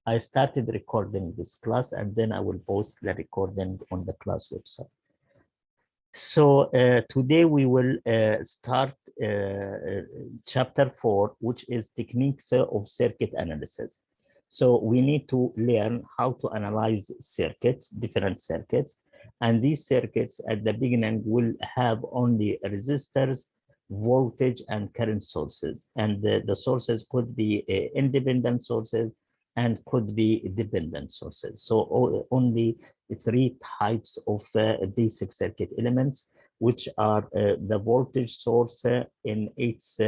I started recording this class and then I will post the recording on the class website. So today we will start chapter 4, which is techniques of circuit analysis. So we need to learn how to analyze circuits, different circuits, and these circuits at the beginning will have only resistors, voltage, and current sources. And the sources could be independent sources and could be dependent sources. So only three types of basic circuit elements, which are the voltage source in its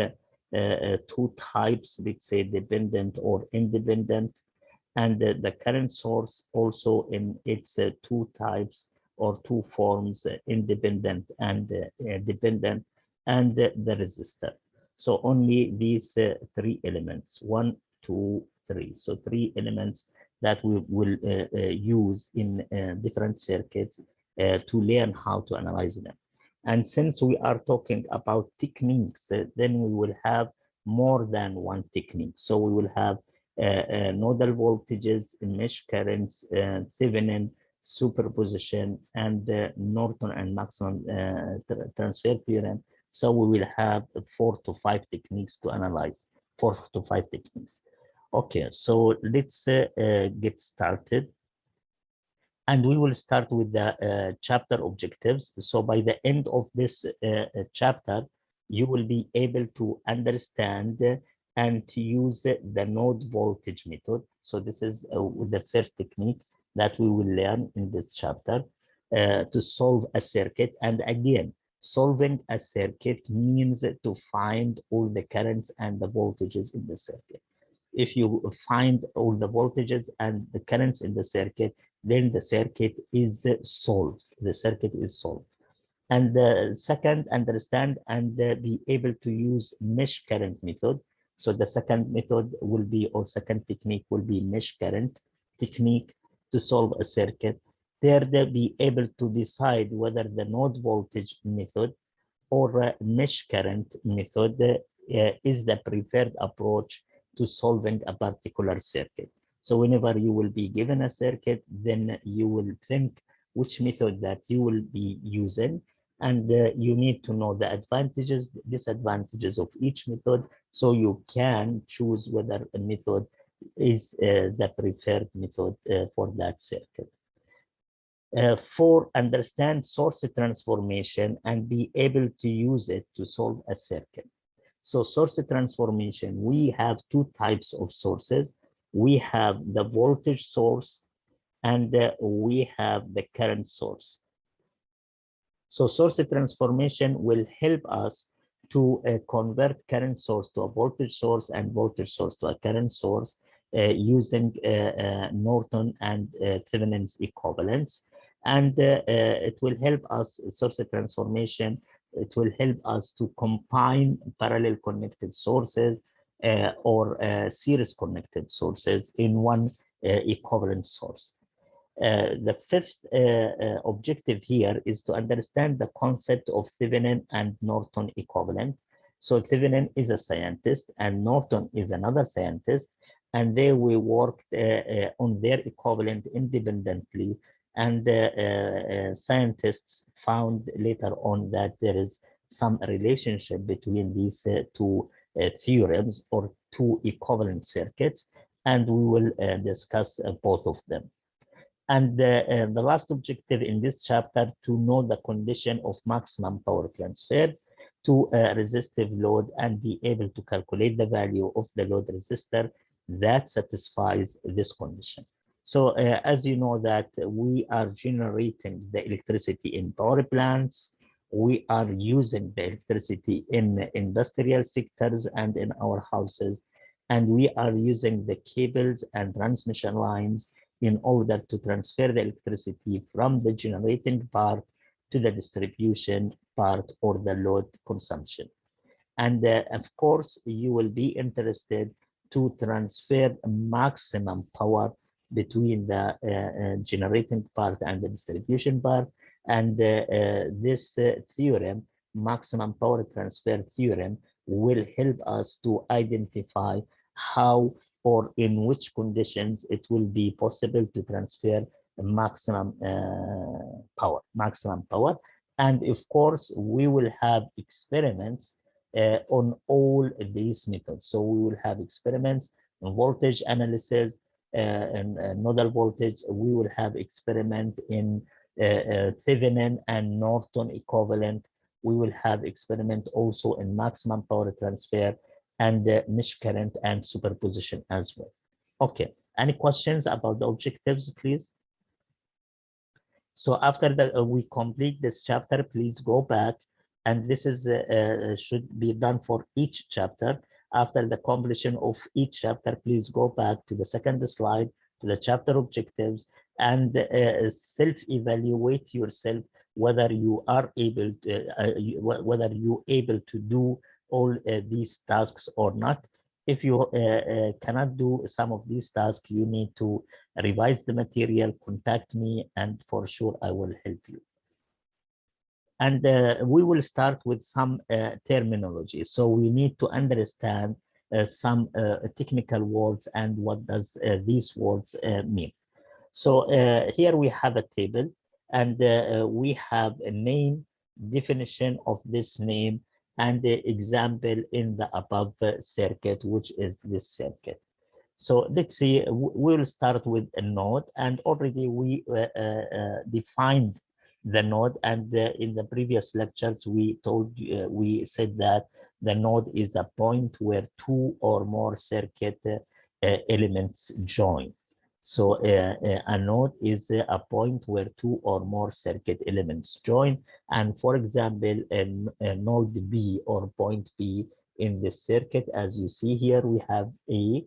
two types, let's say dependent or independent, and the current source also in its two types or two forms, independent and dependent, and the resistor. So only these three elements, 1, 2, 3. So three elements that we will use in different circuits to learn how to analyze them. And since we are talking about techniques, then we will have more than one technique. So we will have nodal voltages, mesh currents, Thevenin, superposition, and Norton and maximum transfer theorem. So we will have 4 to 5 techniques to analyze, 4 to 5 techniques. Okay, so let's get started. And we will start with the chapter objectives. So by the end of this chapter, you will be able to understand and to use the node voltage method. So this is the first technique that we will learn in this chapter to solve a circuit. And again, solving a circuit means to find all the currents and the voltages in the circuit. If you find all the voltages and the currents in the circuit, then the circuit is solved. The circuit is solved. And second, understand and be able to use mesh current method. So the second method will be, or second technique will be mesh current technique to solve a circuit. Third, be able to decide whether the node voltage method or mesh current method is the preferred approach to solving a particular circuit. So whenever you will be given a circuit, then you will think which method that you will be using, and you need to know the advantages, disadvantages of each method, so you can choose whether a method is the preferred method for that circuit. 4, understand source transformation and be able to use it to solve a circuit. So source transformation, we have two types of sources. We have the voltage source and we have the current source. So source transformation will help us to convert current source to a voltage source and voltage source to a current source using Norton and Thevenin's equivalence. And it will help us, source transformation, it will help us to combine parallel connected sources or series connected sources in one equivalent source. The fifth objective here is to understand the concept of Thevenin and Norton equivalent. So Thevenin is a scientist and Norton is another scientist, and they will work on their equivalent independently. And scientists found later on that there is some relationship between these two theorems or two equivalent circuits, and we will discuss both of them. And the last objective in this chapter, to know the condition of maximum power transfer to a resistive load and be able to calculate the value of the load resistor that satisfies this condition. So as you know that we are generating the electricity in power plants, we are using the electricity in industrial sectors and in our houses, and we are using the cables and transmission lines in order to transfer the electricity from the generating part to the distribution part or the load consumption. And of course, you will be interested to transfer maximum power between the generating part and the distribution part. And this theorem, maximum power transfer theorem, will help us to identify how or in which conditions it will be possible to transfer maximum power. And of course, we will have experiments on all these methods. So we will have experiments in voltage analysis and nodal voltage. We will have experiment in Thevenin and Norton equivalent. We will have experiment also in maximum power transfer and mesh current and superposition as well. Okay, any questions about the objectives, please? So after that, we complete this chapter, please go back, and this is should be done for each chapter. After the completion of each chapter, please go back to the second slide, to the chapter objectives, and self-evaluate yourself whether you are able to, whether you able to do all these tasks or not. If you cannot do some of these tasks, you need to revise the material, contact me, and for sure I will help you. And we will start with some terminology. So we need to understand some technical words and what does these words mean. So here we have a table, and we have a name, definition of this name, and the example in the above circuit, which is this circuit. So let's see, we'll start with a node, and already we defined the node, and in the previous lectures we told we said that the node is a point where two or more circuit elements join. So a node is a point where two or more circuit elements join. And for example, a node B or point B in this circuit, as you see here, we have a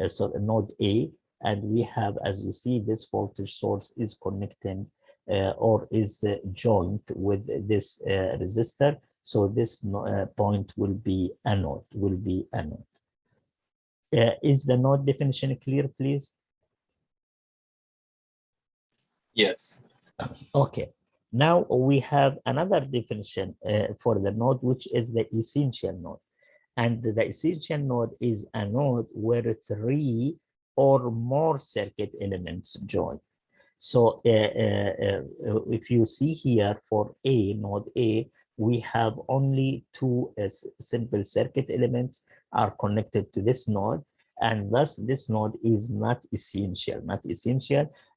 so node A, and we have, as you see, this voltage source is connecting or is joined with this resistor. So this point will be a node, is the node definition clear, please? Yes. Okay. Now we have another definition for the node, which is the essential node. And the essential node is a node where three or more circuit elements join. So if you see here for A, node A, we have only two simple circuit elements are connected to this node, and thus this node is not essential,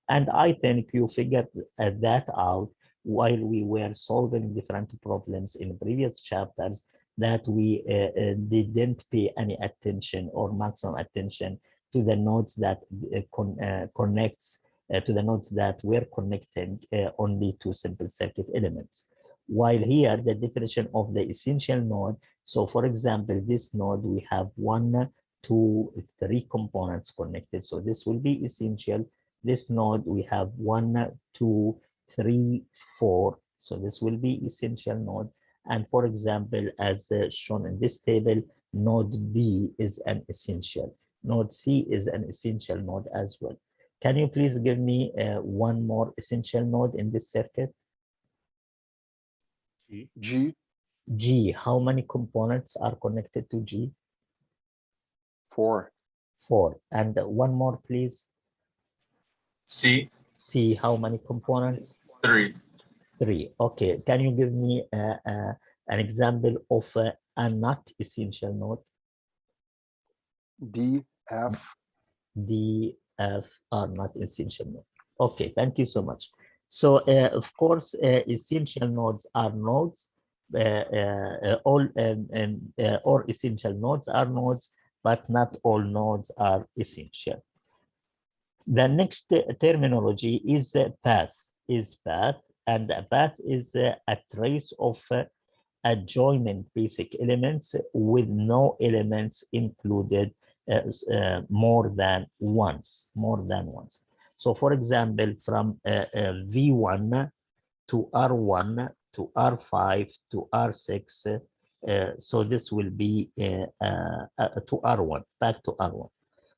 And I think you figured that out while we were solving different problems in previous chapters, that we didn't pay any attention or maximum attention to the nodes that connects to the nodes that were connecting only two simple circuit elements. While here, the definition of the essential node, so for example, this node, we have 1, 2, 3 components connected. So this will be essential. This node, we have 1, 2, 3, 4. So this will be essential node. And for example, as shown in this table, node B is an essential. Node C is an essential node as well. Can you please give me one more essential node in this circuit? G. G. How many components are connected to G? 4. 4. And one more, please. C. C. How many components? 3. 3. Okay. Can you give me an example of a not essential node? D, F. D, F are not essential nodes. Okay, thank you so much. So, of course, essential nodes are nodes. All essential nodes are nodes, but not all nodes are essential. The next terminology is path. And a path is a trace of adjoining basic elements with no elements included more than once. So for example, from V1 to R1 to R5 to R6, so this will be to R1, back to R1.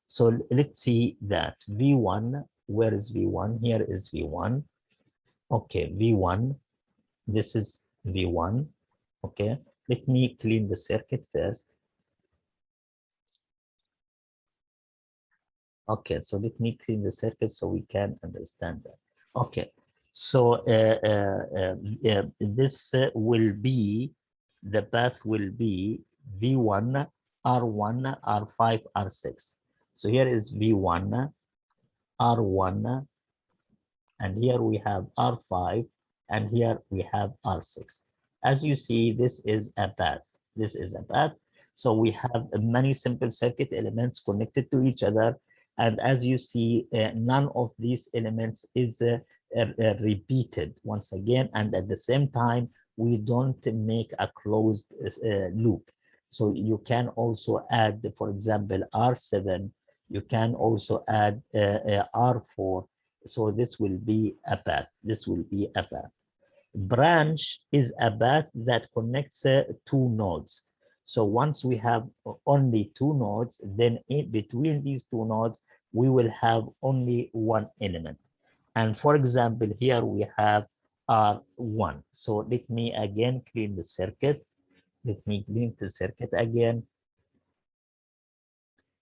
So let's see that V1, where is V1? Here is V1. Okay, V1, this is V1. Okay, let me clean the circuit first. Okay, so let me clean the circuit so we can understand that. Okay, so this will be, the path will be V1, R1, R5, R6. So here is V1, R1, and here we have R5, and here we have R6. As you see, this is a path. This is a path. So we have many simple circuit elements connected to each other. And as you see, none of these elements is repeated once again. And at the same time, we don't make a closed loop. So you can also add, for example, R7. You can also add R4. So this will be a path. This will be a path. Branch is a path that connects two nodes. So once we have only two nodes, then in between these two nodes, we will have only one element. And for example, here we have R1. So let me again clean the circuit. Let me clean the circuit again.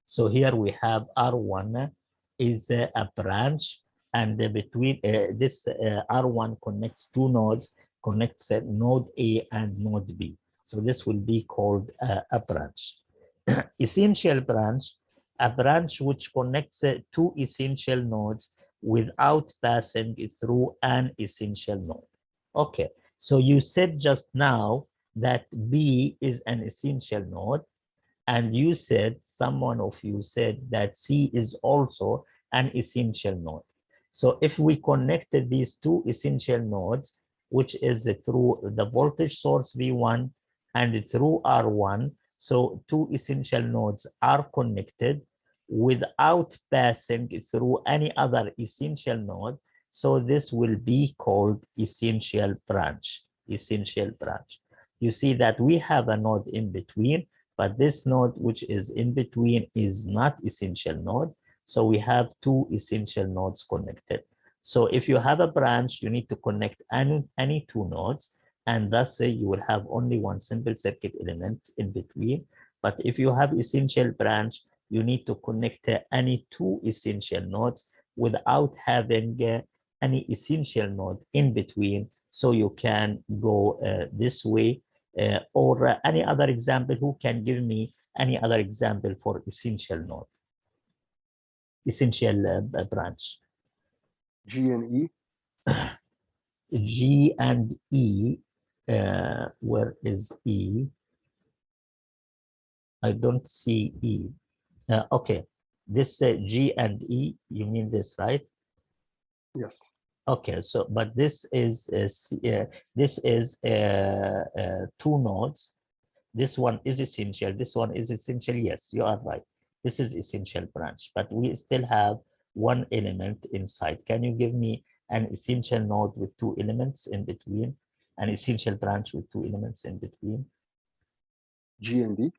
So here we have R1 is a branch, and between this R1 connects two nodes, connects node A and node B. So this will be called a branch. Essential branch, a branch which connects two essential nodes without passing through an essential node. Okay, so you said just now that B is an essential node, and you said, someone of you said that C is also an essential node. So if we connected these two essential nodes, which is through the voltage source V1 and through R1, so two essential nodes are connected without passing through any other essential node. So this will be called essential branch, essential branch. You see that we have a node in between, but this node which is in between is not essential node. So we have two essential nodes connected. So if you have a branch, you need to connect any two nodes, and thus you will have only one simple circuit element in between. But if you have essential branch, you need to connect any two essential nodes without having any essential node in between. So you can go this way, or any other example. Who can give me any other example for essential node, essential branch? G and E. G and E. Where is E? I don't see E. Okay, this G and E, you mean this, right? Yes. Okay, so but this is two nodes. This one is essential. This one is essential. Yes, you are right. This is essential branch, but we still have one element inside. Can you give me an essential node with two elements in between? An essential branch with two elements in between? G and D.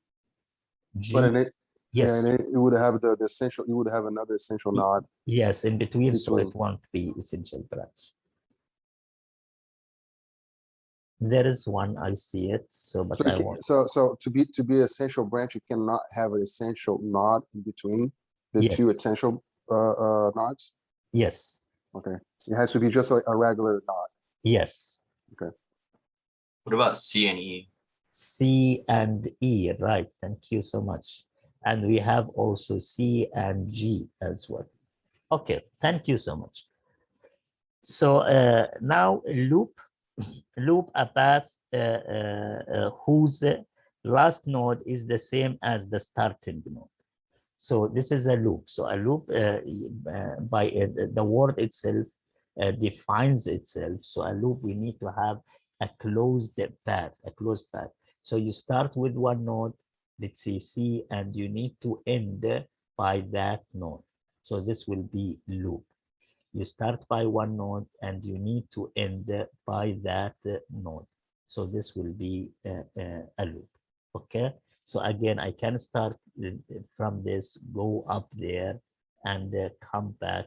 G, But in it, yeah, yes, and it would have the essential. You would have another essential node yes, in between, so between. it won't be essential branch. There is one, I see it, so but So, I won't. so to be essential branch, you cannot have an essential node in between the two Yes, essential nodes. yes, Okay, it has to be just like a regular node. yes. What about C and E? C and E, right? Thank you so much. And we have also C and G as well. Okay, thank you so much. So now loop a path whose last node is the same as the starting node. So this is a loop. So a loop, by the word itself defines itself. So a loop, we need to have a closed path, a closed path. So you start with one node, let's say C, and you need to end by that node. So this will be loop. You start by one node and you need to end by that node. So this will be a loop. Okay. So again, I can start from this, go up there, and come back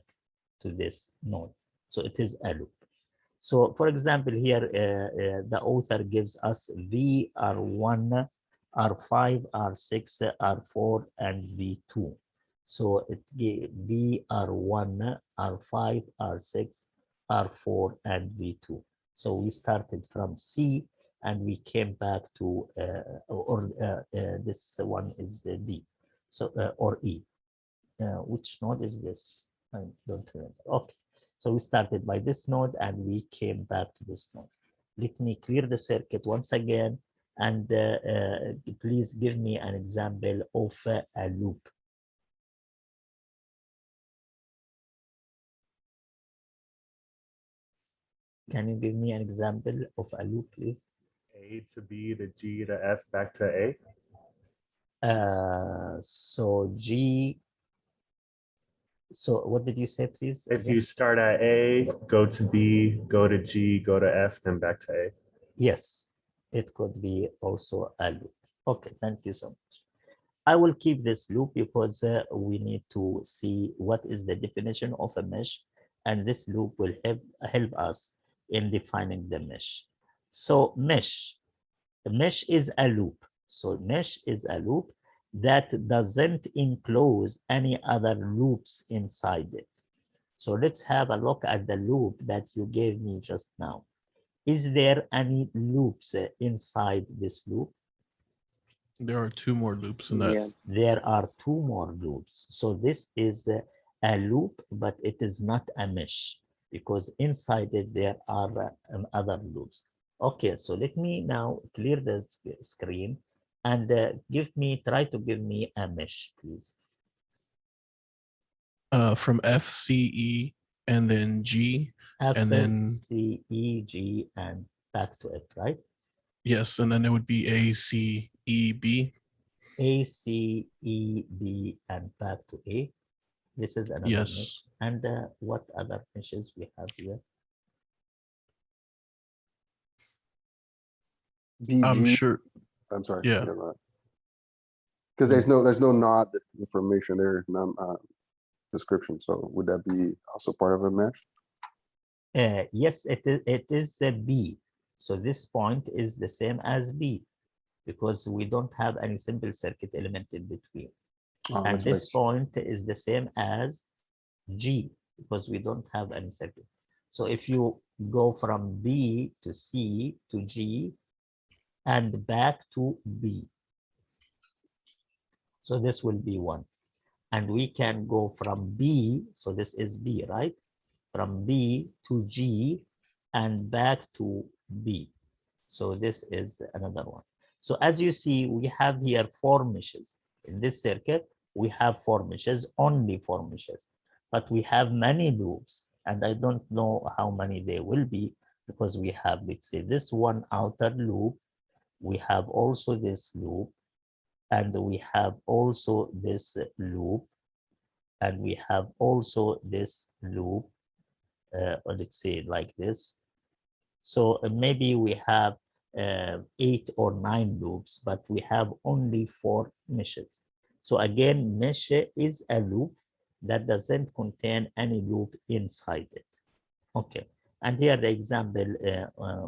to this node. So it is a loop. So for example, here the author gives us VR1, R5, R6, R4, and V2. So it gave V R1, R5, R6, R4, and V2. So we started from C and we came back to, this one is the D, so or E. Which node is this? I don't remember. Okay, so we started by this node and we came back to this node. Let me clear the circuit once again, and please give me an example of a loop. Can you give me an example of a loop, please? A to B to G to F back to A. So G. So what did you say, please? If again? you start at A, go to B, go to G, go to F, then back to A. Yes, it could be also a loop. Okay, thank you so much. I will keep this loop because we need to see what is the definition of a mesh, and this loop will help us in defining the mesh. So mesh, the mesh is a loop. So mesh is a loop that doesn't enclose any other loops inside it. So let's have a look at the loop that you gave me just now. Is there any loops inside this loop? There are two more loops in Yeah. that. There are two more loops. So this is a loop, but it is not a mesh because inside it there are other loops. Okay, so let me now clear the screen and try to give me a mesh, please. From F, C, E, and then G, F, and then C, E, G, and back to it, right? yes, and then it would be A, C, E, B. A, C, E, B, and back to A. This is another mesh. Yes. And what other meshes we have here? I'm BG, sure. I'm sorry. Yeah. Because there's no nod information there, none description. So would that be also part of a mesh? Yes, it is a B. So this point is the same as B because we don't have any simple circuit element in between. Oh, And that's this nice. point is the same as G because we don't have any circuit. So if you go from B to C to G and back to B, so this will be 1. And we can go from B, so this is B, right? From B to G and back to B. So this is another one. So as you see, we have here 4 meshes. In this circuit, we have 4 meshes, only 4 meshes. But we have many loops, and I don't know how many there will be because we have, let's say, this one outer loop. We have also this loop, and we have also this loop, and we have also this loop, or let's say like this. So maybe we have 8 or 9 loops, but we have only 4 meshes. So again, mesh is a loop that doesn't contain any loop inside it. Okay, and here the example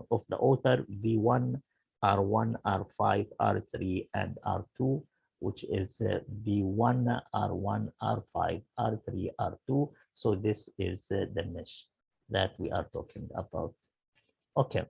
of the author, V1, R1, R5, R3, and R2, which is V1, R1, R5, R3, R2. So this is the mesh that we are talking about. Okay,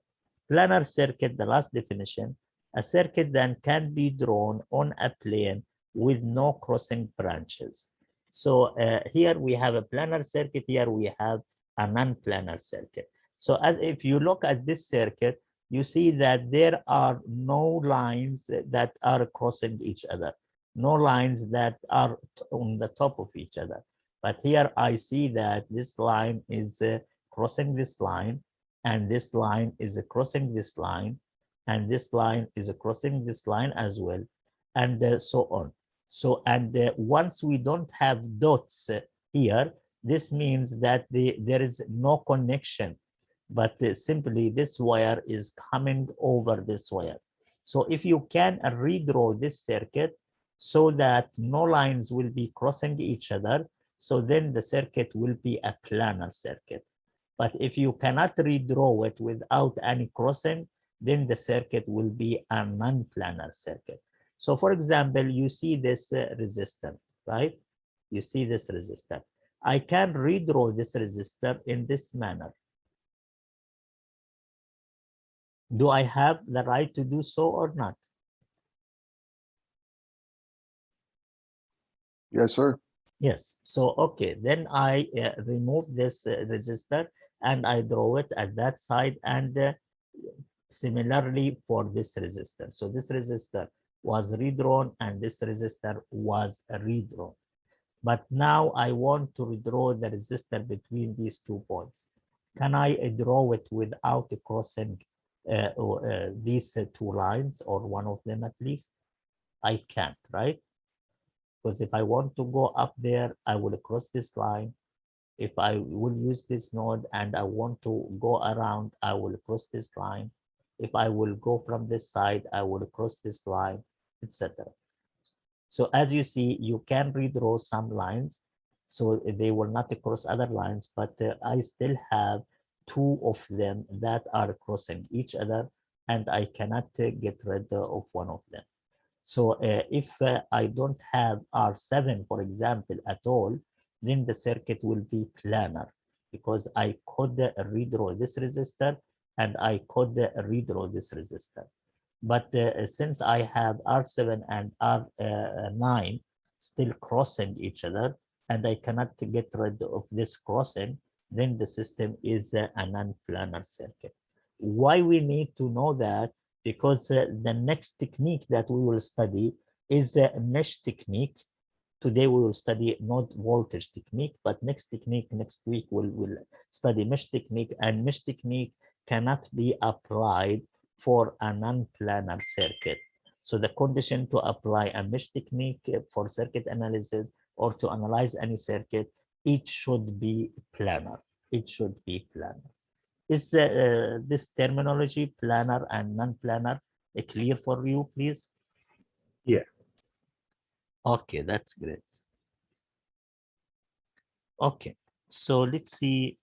planar circuit, the last definition, a circuit that can be drawn on a plane with no crossing branches. So here we have a planar circuit, here we have a non-planar circuit. So as if you look at this circuit, you see that there are no lines that are crossing each other, no lines that are on the top of each other. But here I see that this line is crossing this line, and this line is crossing this line, and this line is crossing this line as well, and so on. So, and once we don't have dots here, this means that there is no connection, but simply this wire is coming over this wire. So if you can redraw this circuit so that no lines will be crossing each other, so then the circuit will be a planar circuit. But if you cannot redraw it without any crossing, then the circuit will be a non-planar circuit. So for example, you see this resistor, right? You see this resistor. I can redraw this resistor in this manner. Do I have the right to do so or not? Yes, sir. Yes. So, okay, then I remove this resistor and I draw it at that side, and similarly for this resistor. So this resistor was redrawn and this resistor was redrawn. But now I want to redraw the resistor between these 2 points. Can I draw it without crossing these 2 lines, or one of them at least? I can't, right? Because if I want to go up there, I will cross this line. If I will use this node and I want to go around, I will cross this line. If I will go from this side, I will cross this line, etc. So as you see, you can redraw some lines, so they will not cross other lines, but I still have 2 of them that are crossing each other, and I cannot get rid of one of them. So if I don't have R7, for example, at all, then the circuit will be planar, because I could redraw this resistor and I could redraw this resistor. But since I have R7 and R9 still crossing each other, and I cannot get rid of this crossing, then the system is a non-planar circuit. Why we need to know that? Because the next technique that we will study is a mesh technique. Today we will study node voltage technique, but next week we'll study mesh technique, and mesh technique cannot be applied for a non-planar circuit. So the condition to apply a mesh technique for circuit analysis or to analyze any circuit, it should be planar. It should be planar. Is this terminology, planar and non-planar, clear for you, please? Yeah. Okay, that's great. Okay, so let's see.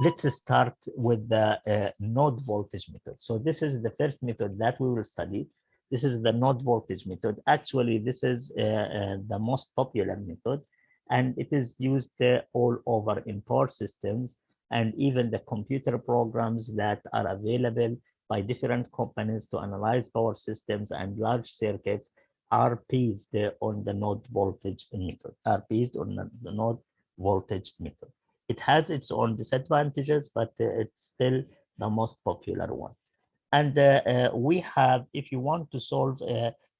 Let's start with the node voltage method. So this is the first method that we will study. This is the node voltage method. Actually, this is the most popular method, and it is used all over in power systems, and even the computer programs that are available by different companies to analyze power systems and large circuits are based on the node voltage method, are based on the node voltage method. It has its own disadvantages, but it's still the most popular one. And we have, if you want to solve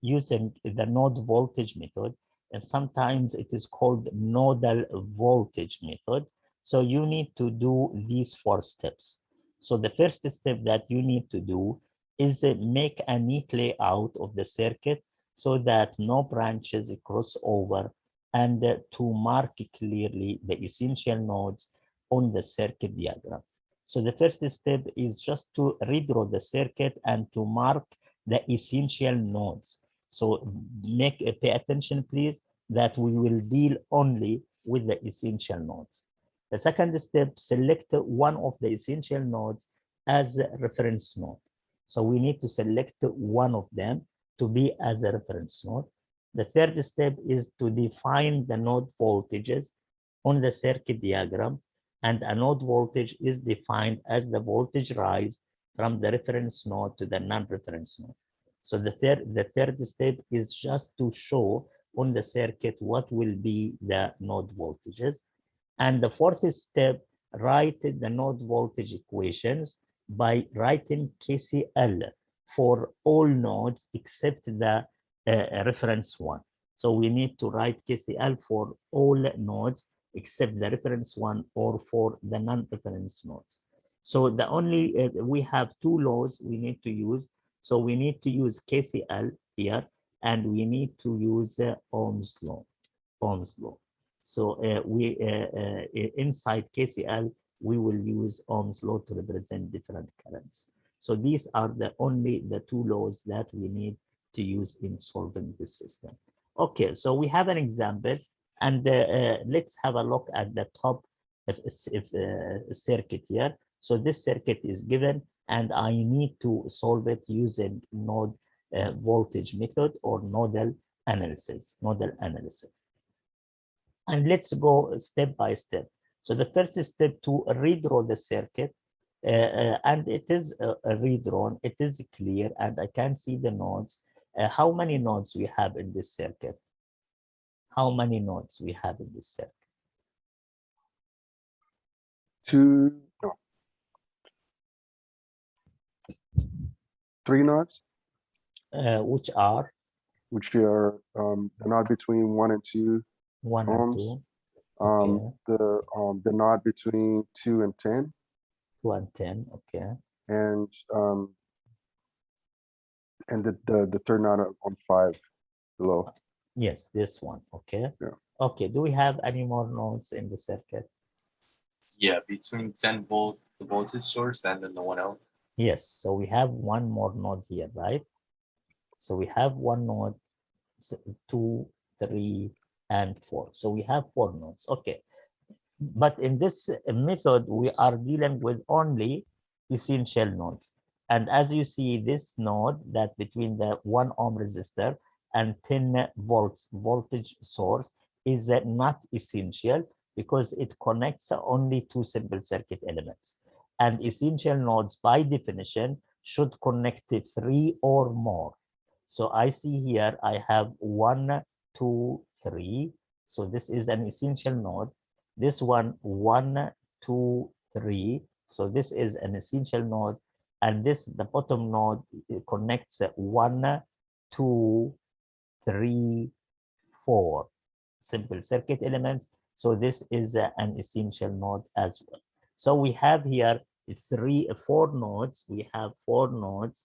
using the node voltage method, and sometimes it is called nodal voltage method. So you need to do these 4 steps. So the first step that you need to do is make a neat layout of the circuit so that no branches cross over, and to mark clearly the essential nodes on the circuit diagram. So the first step is just to redraw the circuit and to mark the essential nodes. So pay attention, please, that we will deal only with the essential nodes. The second step, select one of the essential nodes as a reference node. So we need to select one of them to be as a reference node. The third step is to define the node voltages on the circuit diagram, and a node voltage is defined as the voltage rise from the reference node to the non-reference node. So the third step is just to show on the circuit what will be the node voltages. And the fourth step, write the node voltage equations by writing KCL for all nodes except the reference one. So we need to write KCL for all nodes except the reference one, or for the non-reference nodes. So the only, we have 2 laws we need to use. So we need to use KCL here, and we need to use Ohm's law. So inside KCL, we will use Ohm's law to represent different currents. So these are the 2 laws that we need to use in solving this system. Okay, so we have an example, and let's have a look at the top circuit here. So this circuit is given, and I need to solve it using node voltage method or nodal analysis. And let's go step by step. So the first step to redraw the circuit, and it is redrawn, it is clear, and I can see the nodes. How many nodes we have in this circuit? How many nodes we have in this circuit? No. 3 nodes, Which are which are the node between 1 and 2 1 ohms. and 2, okay. The node between 2 and 10, 2 and 10, okay. and the third node on 5 below. Yes, this one, okay. Yeah. Okay, do we have any more nodes in the circuit? Yeah, between 10 volt, the voltage source, and then the 1L. Yes, so we have one more node here, right? So we have one node, 2, 3, and 4. So we have 4 nodes, okay. But in this method, we are dealing with only essential nodes. And as you see, this node that between the 1 ohm resistor and 10 volts voltage source is not essential because it connects only 2 simple circuit elements. And essential nodes, by definition, should connect 3 or more. So I see here, I have 1, 2, 3. So this is an essential node. This one, 1, 2, 3. So this is an essential node. And this, the bottom node, it connects 1, 2, 3, 4 simple circuit elements. So this is an essential node as well. So we have here 4 nodes. We have 4 nodes.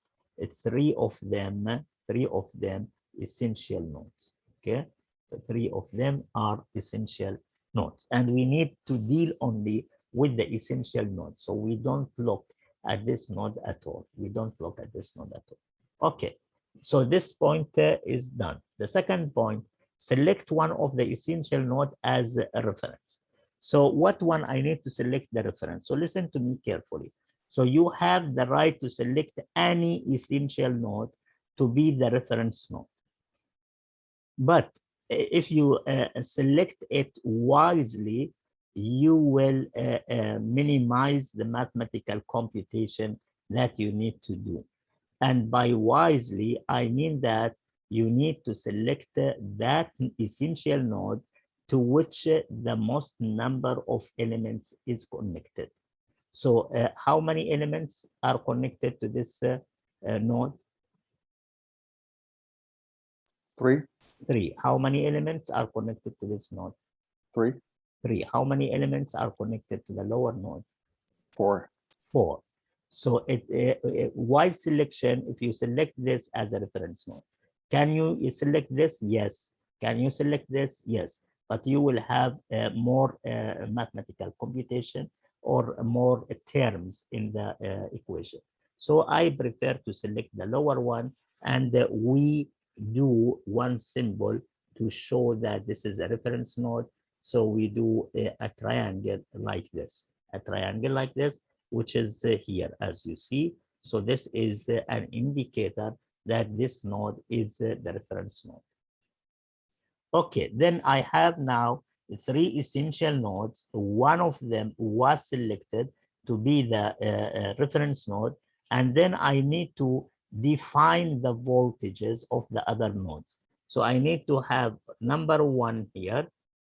3 of them essential nodes. Okay, so 3 of them are essential nodes, and we need to deal only with the essential node. So we don't look at this node at all. We don't look at this node at all. Okay, so this point is done. The second point, select one of the essential node as a reference. So what one I need to select the reference? So listen to me carefully. So you have the right to select any essential node to be the reference node. But if you select it wisely, you will minimize the mathematical computation that you need to do. And by wisely, I mean that you need to select that essential node to which the most number of elements is connected. So how many elements are connected to this node? 3, 3. How many elements are connected to this node? 3, 3. How many elements are connected to the lower node? 4. 4. So wise selection, if you select this as a reference node, can you select this? Yes. Can you select this? Yes. But you will have more mathematical computation or more terms in the equation. So I prefer to select the lower one, and we do one symbol to show that this is a reference node. So we do a triangle like this, which is here, as you see. So this is an indicator that this node is the reference node. Okay, then I have now 3 essential nodes. One of them was selected to be the reference node, and then I need to define the voltages of the other nodes. So I need to have number 1 here,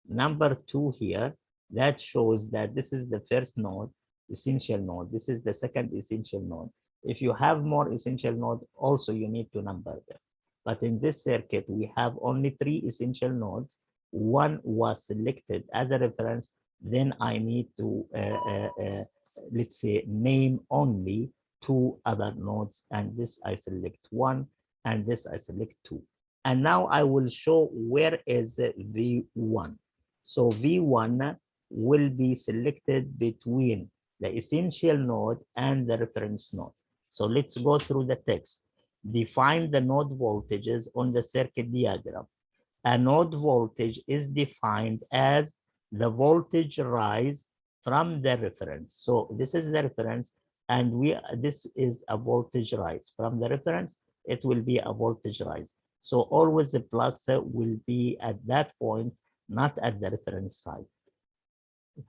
number 2 here. That shows that this is the first node, essential node. This is the second essential node. If you have more essential node, also you need to number them. But in this circuit, we have only 3 essential nodes. One was selected as a reference. Then I need to, let's say, name only 2 other nodes. And this I select 1, and this I select 2. And now I will show where is V1. So V1 will be selected between the essential node and the reference node. So let's go through the text. Define the node voltages on the circuit diagram. A node voltage is defined as the voltage rise from the reference. So this is the reference, and this is a voltage rise from the reference it will be a voltage rise. So always the plus will be at that point, not at the reference side.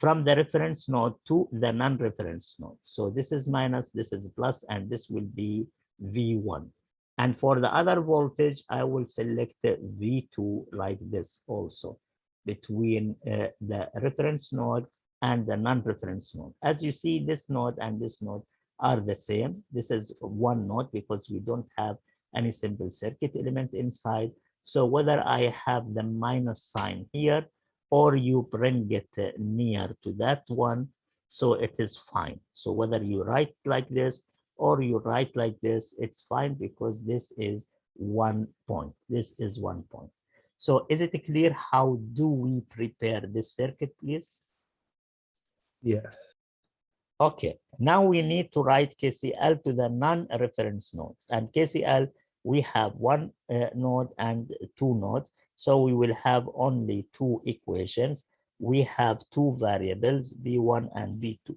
From the reference node to the non-reference node. So this is minus, this is plus, and this will be V1. And for the other voltage, I will select V2 like this also, between the reference node and the non-reference node. As you see, this node and this node are the same. This is one node because we don't have any simple circuit element inside. So whether I have the minus sign here or you bring it near to that one, so it is fine. So whether you write like this or you write like this, it's fine because this is 1 point. This is 1 point. So is it clear how do we prepare this circuit, please? Yes. Okay, now we need to write KCL to the non-reference nodes. And KCL, we have one node and two nodes. So we will have only two equations. We have two variables, V1 and V2.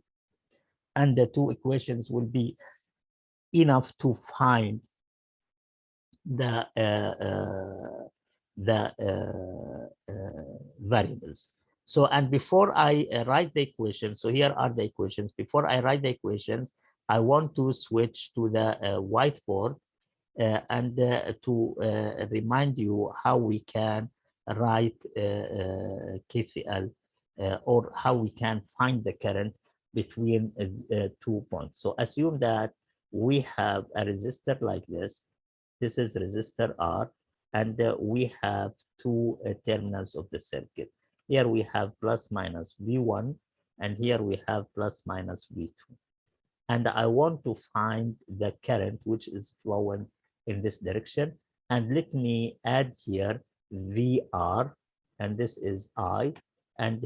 And the two equations will be enough to find the variables. So, and before I write the equations, so here are the equations. Before I write the equations, I want to switch to the whiteboard and to remind you how we can write KCL or how we can find the current between 2 points. So assume that we have a resistor like this. This is resistor R, and we have two terminals of the circuit. Here we have plus minus V1, and here we have plus minus V2. And I want to find the current which is flowing in this direction. And let me add here VR, and this is I. And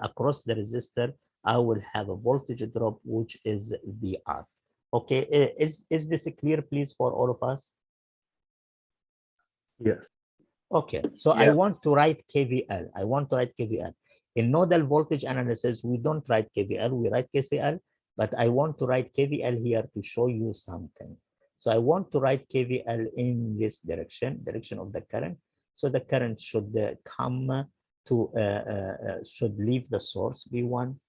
across the resistor, I will have a voltage drop, which is VR. Okay, is this clear, please, for all of us? Yes. Okay, so I Yeah. want to write KVL. I want to write KVL. In nodal voltage analysis, we don't write KVL, we write KCL, but I want to write KVL here to show you something. So I want to write KVL in this direction of the current. So the current should come to, should leave the source V1,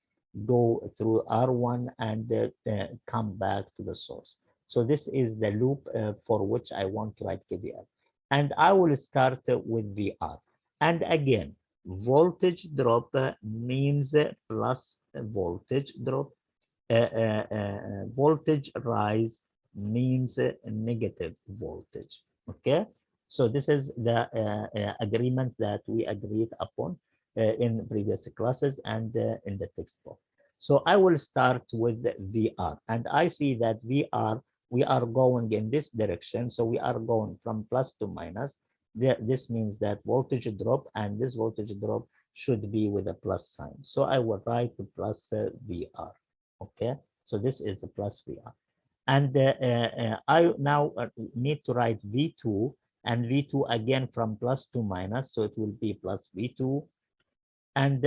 go through R1 and come back to the source. So this is the loop for which I want to write KVL. And I will start with VR. And again, voltage drop means plus voltage drop. Voltage rise means negative voltage. Okay, so this is the agreement that we agreed upon in previous classes and in the textbook. So I will start with VR, and I see that VR, we are going in this direction. So we are going from plus to minus. This means that voltage drop, and this voltage drop should be with a plus sign. So I will write the plus VR. Okay, so this is the plus VR. And I now need to write V2, and V2 again from plus to minus. So it will be plus V2. And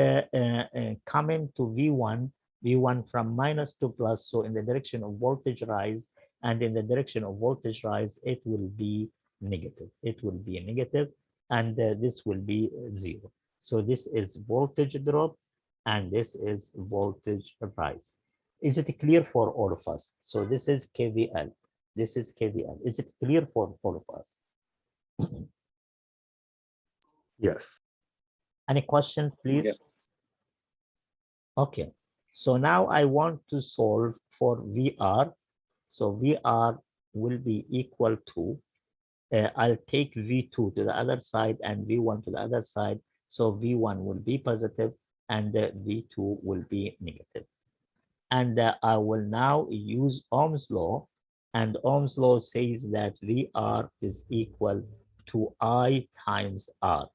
coming to V1, V1 from minus to plus. So in the direction of voltage rise, and in the direction of voltage rise, it will be negative. It will be negative, and this will be 0. So this is voltage drop, and this is voltage rise. Is it clear for all of us? So this is KVL. This is KVL. Is it clear for all of us? Yes. Any questions, please? Yeah. Okay, so now I want to solve for VR. So VR will be equal to, I'll take V2 to the other side and V1 to the other side. So V1 will be positive and V2 will be negative. And I will now use Ohm's law. And Ohm's law says that VR is equal to I times R.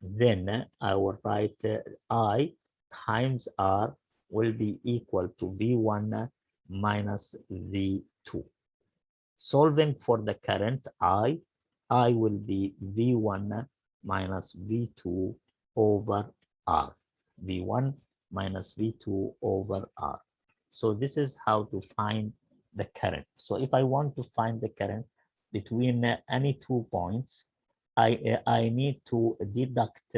Then I will write I times R will be equal to V1 minus V2. Solving for the current I will be V1 minus V2 over R. V1 minus V2 over R. So this is how to find the current. So if I want to find the current, between any 2 points, I need to deduct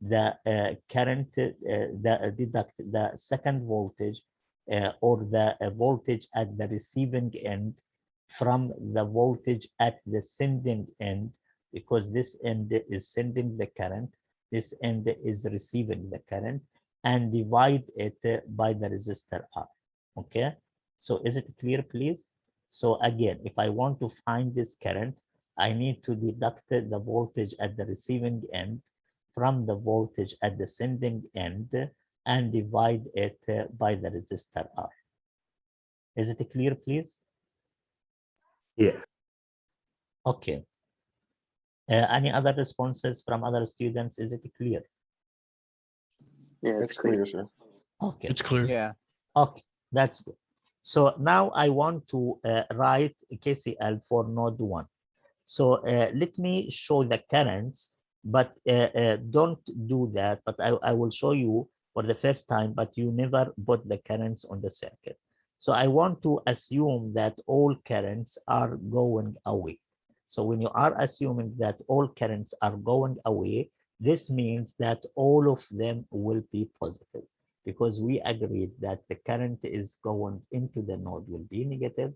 the current, deduct the second voltage or the voltage at the receiving end from the voltage at the sending end, because this end is sending the current, this end is receiving the current, and divide it by the resistor R. Okay, so is it clear, please? So again, if I want to find this current, I need to deduct the voltage at the receiving end from the voltage at the sending end and divide it by the resistor R. Is it clear, please? Yeah. Okay. Any other responses from other students? Is it clear? Yeah, It's clear, sir. Okay. It's clear. Yeah. Okay, that's good. So now I want to write KCL for node 1. So let me show the currents, but don't do that. But I will show you for the first time, but you never put the currents on the circuit. So I want to assume that all currents are going away. So when you are assuming that all currents are going away, this means that all of them will be positive, because we agreed that the current is going into the node will be negative,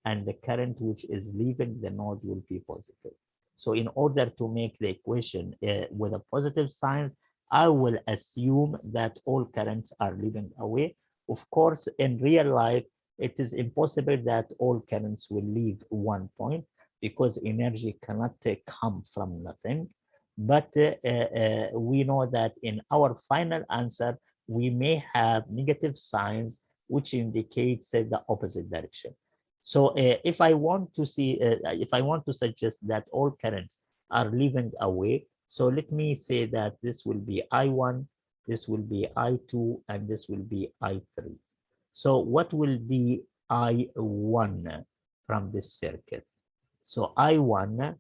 and the current which is leaving the node will be positive. So in order to make the equation with a positive signs, I will assume that all currents are leaving away. Of course, in real life, it is impossible that all currents will leave one point, because energy cannot come from nothing. But we know that in our final answer, we may have negative signs which indicates the opposite direction. So if I want to see, if I want to suggest that all currents are leaving away, so let me say that this will be I1, this will be I2, and this will be I3. So what will be I1 from this circuit? So I1,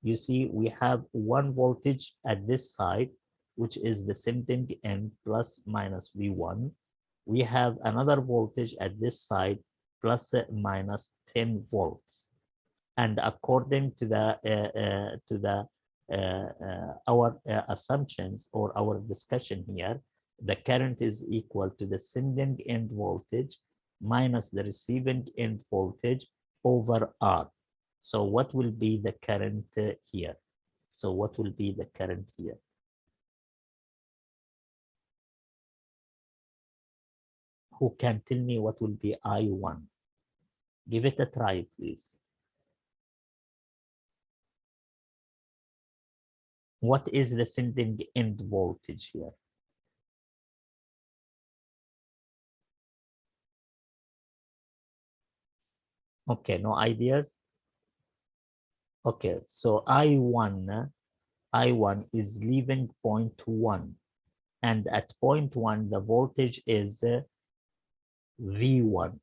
you see, we have one voltage at this side, which is the sending end plus minus V1. We have another voltage at this side, plus minus 10 volts. And according to the our assumptions or our discussion here, the current is equal to the sending end voltage minus the receiving end voltage over R. So what will be the current here? So what will be the current here? Who can tell me what will be I1? Give it a try, please. What is the sending end voltage here? Okay, no ideas? Okay, so I1 is leaving point 1, and at point 1 the voltage is V1,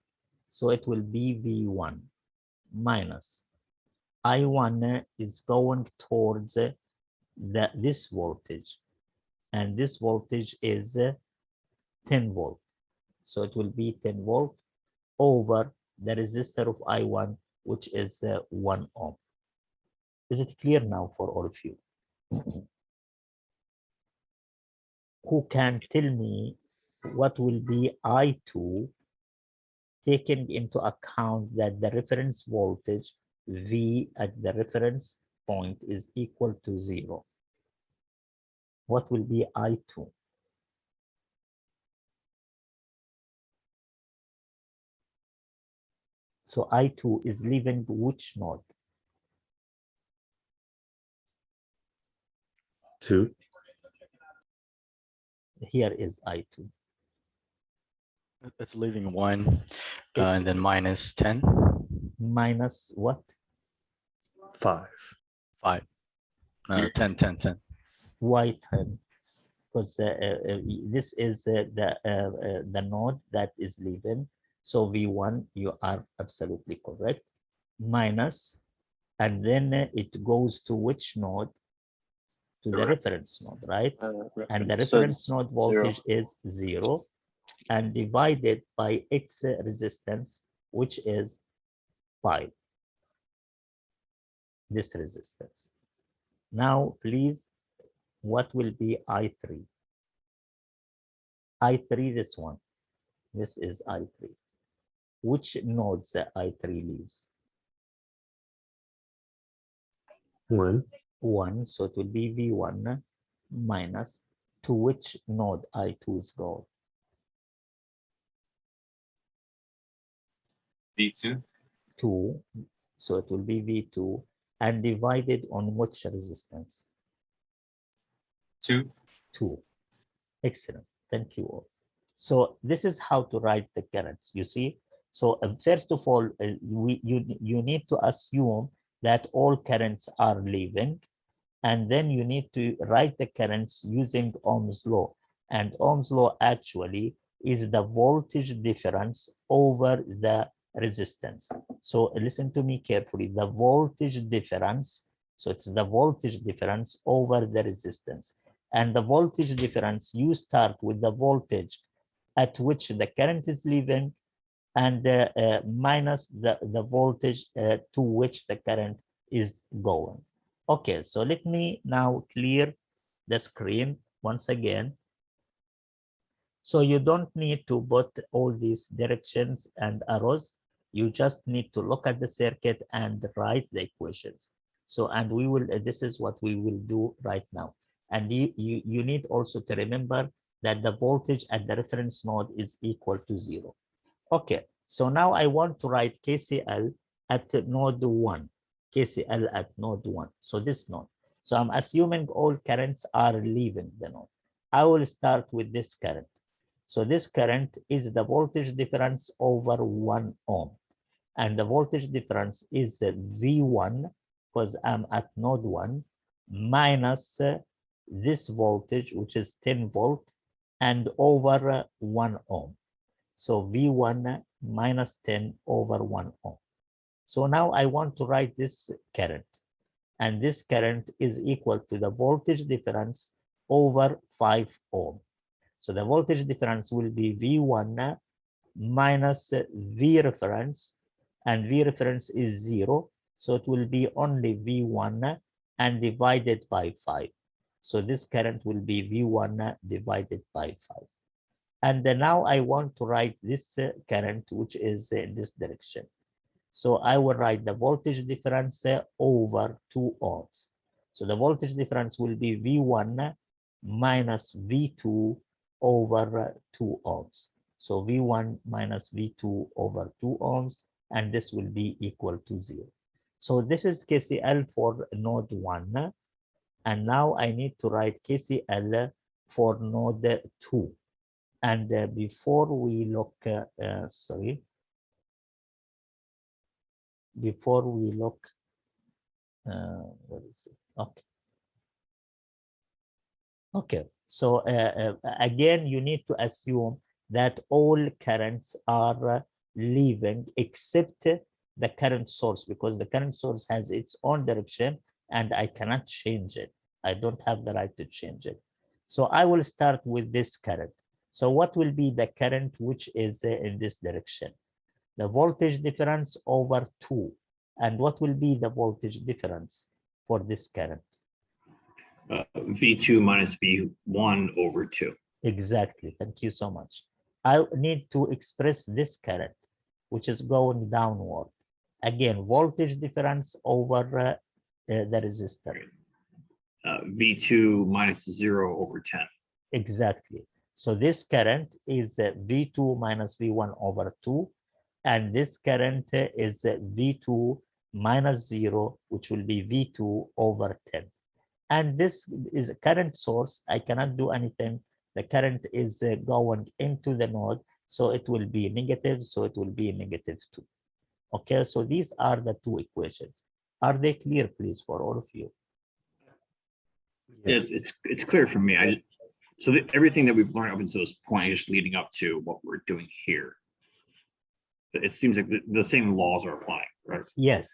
so it will be V1 minus I1 is going towards this voltage, and this voltage is 10 volt, so it will be 10 volt over the resistor of I1, which is 1 ohm. Is it clear now for all of you? Who can tell me what will be I2, taking into account that the reference voltage V at the reference point is equal to 0? What will be I2? So I2 is leaving which node? 2. Here is I2. It's leaving 1 and then minus 10. Minus what? 5. 5. 10. Why 10? Because this is the node that is leaving. So V1, you are absolutely correct. Minus, and then it goes to which node? To the reference node, right? And the reference node voltage is 0, and divided by its resistance, which is 5. this resistance. Now, please, what will be I3? I3, this one. This is I3. Which nodes I3 leaves? 1. 1, so it will be V1 minus to which node I2 is going? V2, 2, so it will be V2 and divided on which resistance? 2, 2. Excellent. Thank you all. So this is how to write the currents. You see. So first of all, you need to assume that all currents are leaving, and then you need to write the currents using Ohm's law. And Ohm's law actually is the voltage difference over the resistance. So listen to me carefully. The voltage difference. So it's the voltage difference over the resistance. And the voltage difference, you start with the voltage at which the current is leaving and minus the voltage to which the current is going. Okay, so let me now clear the screen once again. So you don't need to put all these directions and arrows. You just need to look at the circuit and write the equations. So, and we will, this is what we will do right now. And you need also to remember that the voltage at the reference node is equal to 0. Okay, so now I want to write KCL at node 1. KCL at node 1. So this node. So I'm assuming all currents are leaving the node. I will start with this current. So this current is the voltage difference over 1 ohm. And the voltage difference is V1, because I'm at node 1, minus this voltage, which is 10 volt, and over 1 ohm. So V1 minus 10 over 1 ohm. So now I want to write this current. And this current is equal to the voltage difference over 5 ohm. So the voltage difference will be V1 minus V reference, and V reference is 0. So it will be only V1 and divided by 5. So this current will be V1 divided by 5. And then now I want to write this current, which is in this direction. So I will write the voltage difference over 2 ohms. So the voltage difference will be V1 minus V2 over 2 ohms. So V1 minus V2 over 2 ohms, and this will be equal to 0. So this is KCL for node 1. And now I need to write KCL for node 2. And before we look, before we look, what is it? Okay. Okay, so again, you need to assume that all currents are leaving except the current source, because the current source has its own direction and I cannot change it. I don't have the right to change it. So I will start with this current. So what will be the current which is in this direction? The voltage difference over 2. And what will be the voltage difference for this current? V2 minus V1 over 2. Exactly. Thank you so much. I need to express this current, which is going downward. Again, voltage difference over the resistor. V2 minus 0 over 10. Exactly. So this current is V2 minus V1 over 2. And this current is V2 minus 0, which will be V2 over 10. And this is a current source. I cannot do anything. The current is going into the node, so it will be negative, so it will be -2. Okay, so these are the two equations. Are they clear, please, for all of you? It's clear for me. So everything that we've learned up until this point is just leading up to what we're doing here. It seems like the same laws are applying, right? Yes.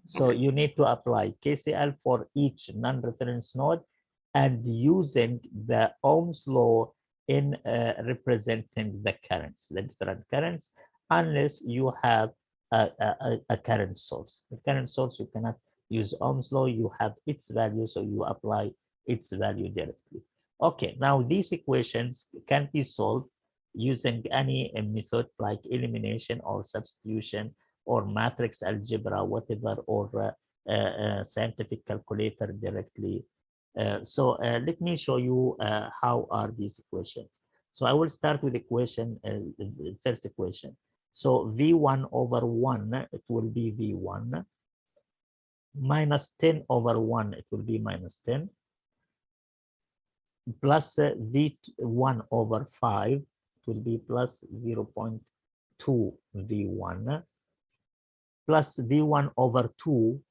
So Okay. you need to apply KCL for each non-reference node and using the Ohm's law in representing the currents, the different currents, unless you have a current source. The current source, you cannot use Ohm's law, you have its value, so you apply its value directly. Okay, now these equations can be solved using any method like elimination or substitution or matrix algebra, whatever, or scientific calculator directly. Let me show you how are these equations. So I will start with equation, the first equation. So V1 over 1, it will be V1, minus 10 over 1, it will be minus 10, plus V1 over 5, it will be plus 0.2 V1, plus V1 over 2,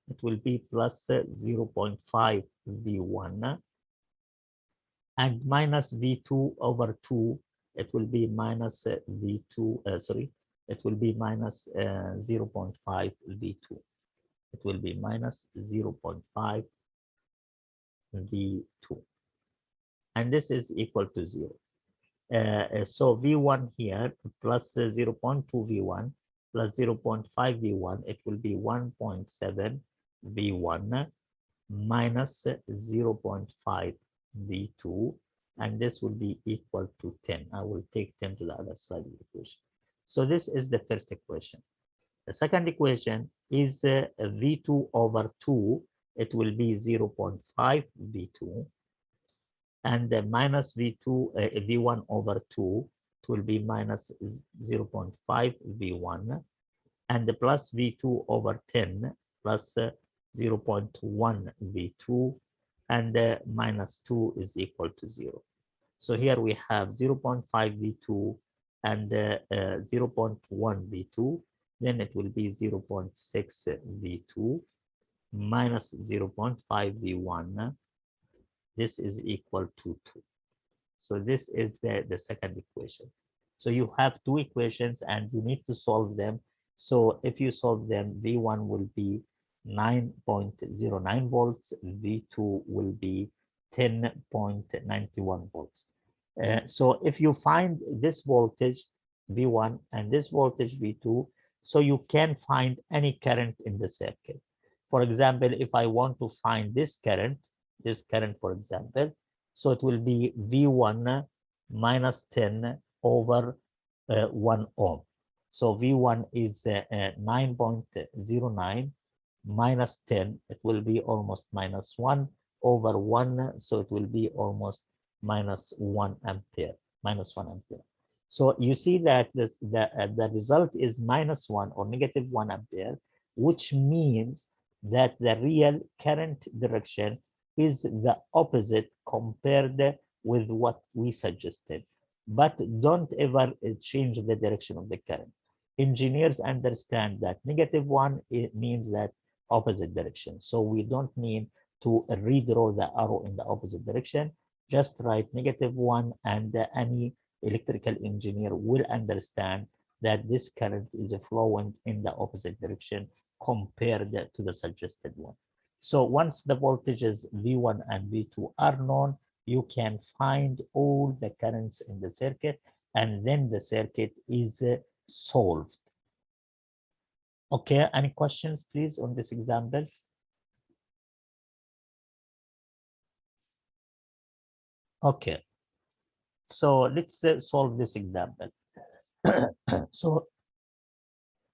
it will be plus 0.5 V1, and minus V2 over 2, it will be minus V2, sorry, it will be minus 0.5 V2. It will be minus 0.5 V2. And this is equal to 0. So V1 here plus 0.2 V1 plus 0.5 V1, it will be 1.7 V1 minus 0.5 V2, and this will be equal to 10. I will take 10 to the other side of the equation. So this is the first equation. The second equation is V2 over 2. It will be 0.5 V2, and the minus V2 V1 over 2, it will be minus 0.5 V1, and the plus V2 over 10 plus 0.1 V2, and the minus 2 is equal to 0. So here we have 0.5 V2 and 0.1 V2. Then it will be 0.6 V2 minus 0.5 V1. This is equal to 2. So this is the second equation. So you have two equations and you need to solve them. So if you solve them, V1 will be 9.09 volts, V2 will be 10.91 volts. So if you find this voltage V1 and this voltage V2, so you can find any current in the circuit. For example, if I want to find this current, for example, so it will be V1 minus 10 over 1 ohm. So V1 is 9.09 minus 10, it will be almost minus 1 over 1, so it will be almost minus 1 ampere, minus 1 ampere. So you see that the result is minus 1 or negative 1 ampere, which means that the real current direction is the opposite compared with what we suggested. But don't ever change the direction of the current. Engineers understand that negative 1, it means that opposite direction. So we don't need to redraw the arrow in the opposite direction. Just write negative 1, and any electrical engineer will understand that this current is flowing in the opposite direction compared to the suggested one. So once the voltages V1 and V2 are known, you can find all the currents in the circuit, and then the circuit is solved. Okay, any questions, please, on this example? Okay, so let's solve this example. So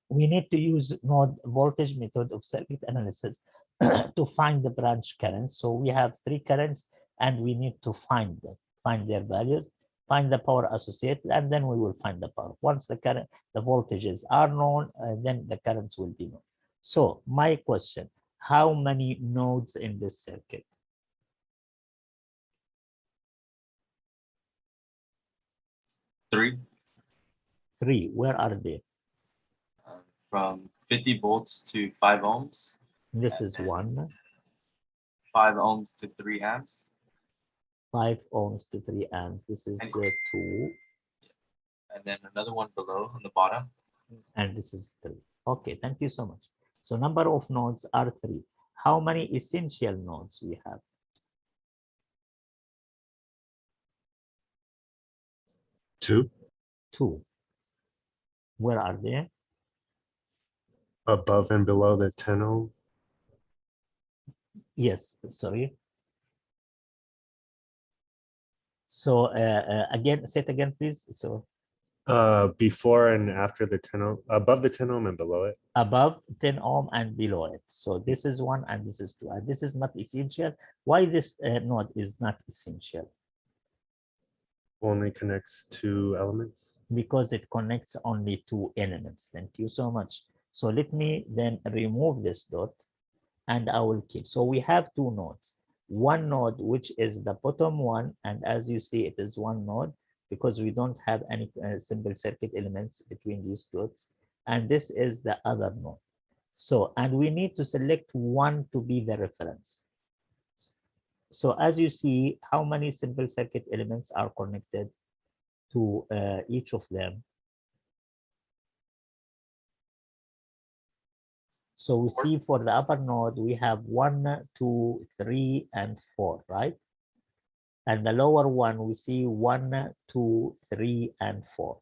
we need to use node voltage method of circuit analysis to find the branch currents. So we have 3 currents and we need to find them, find their values, find the power associated, and then we will find the power. Once the voltages are known, then the currents will be known. So my question, how many nodes in this circuit? 3. 3. Where are they? From 50 volts to 5 ohms. This is 1. 5 ohms to 3 amps. 5 ohms to 3 amps. This is 2. And then another one below on the bottom. And this is 3. Okay, thank you so much. So number of nodes are 3. How many essential nodes we have? 2 2. Where are they? above and below the 10 ohm. Yes, sorry. So again, say it again, please. So Before and after the 10 ohm, above the 10 ohm and below it. above 10 ohm and below it. So this is 1 and this is 2. And this is not essential. Why this node is not essential? Only connects 2 elements. Because it connects only 2 elements. Thank you so much. So let me then remove this dot and I will keep. So we have 2 nodes. One node, which is the bottom one, and as you see, it is 1 node because we don't have any simple circuit elements between these dots. And this is the other node. So, and we need to select one to be the reference. So as you see, how many simple circuit elements are connected to each of them? So we see for the upper node, we have 1, 2, 3, and 4, right? And the lower one, we see 1, 2, 3, and 4.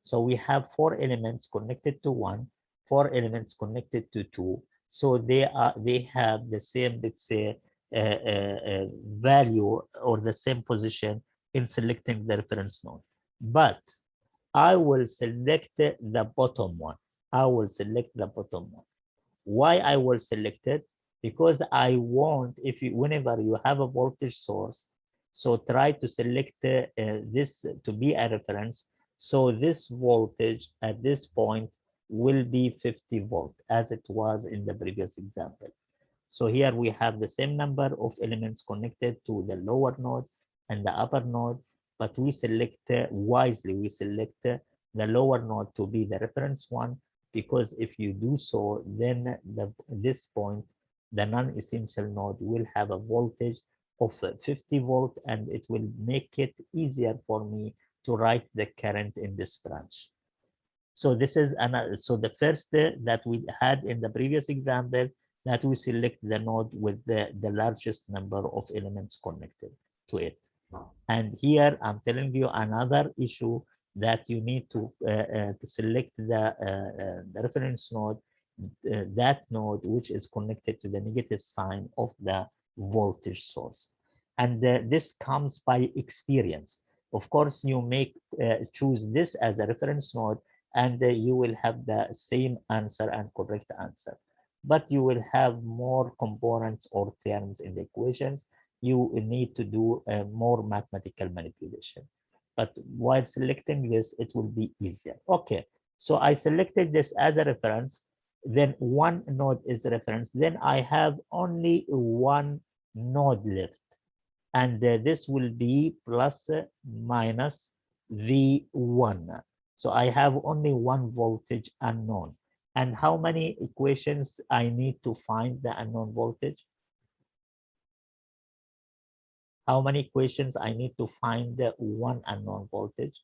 So we have 4 elements connected to 1, 4 elements connected to 2. So they have the same, let's say, value or the same position in selecting the reference node. But I will select the bottom one. I will select the bottom one. Why I will select it? Because I want, whenever you have a voltage source, so try to select this to be a reference. So this voltage at this point will be 50 volt as it was in the previous example. So here we have the same number of elements connected to the lower node and the upper node, but we select wisely, we select the lower node to be the reference one, because if you do so, then this point, the non-essential node will have a voltage of 50 volt, and it will make it easier for me to write the current in this branch. So this is another. So the first that we had in the previous example, that we select the node with the largest number of elements connected to it. And here I'm telling you another issue, that you need to select the reference node, that node which is connected to the negative sign of the voltage source. And this comes by experience. Of course, you may choose this as a reference node, and you will have the same answer and correct answer. But you will have more components or terms in the equations. You need to do more mathematical manipulation. But while selecting this, it will be easier. Okay, so I selected this as a reference. Then one node is a reference. Then I have only one node left. And this will be plus minus V1. So I have only one voltage unknown. And how many equations I need to find the unknown voltage? How many equations I need to find the one unknown voltage?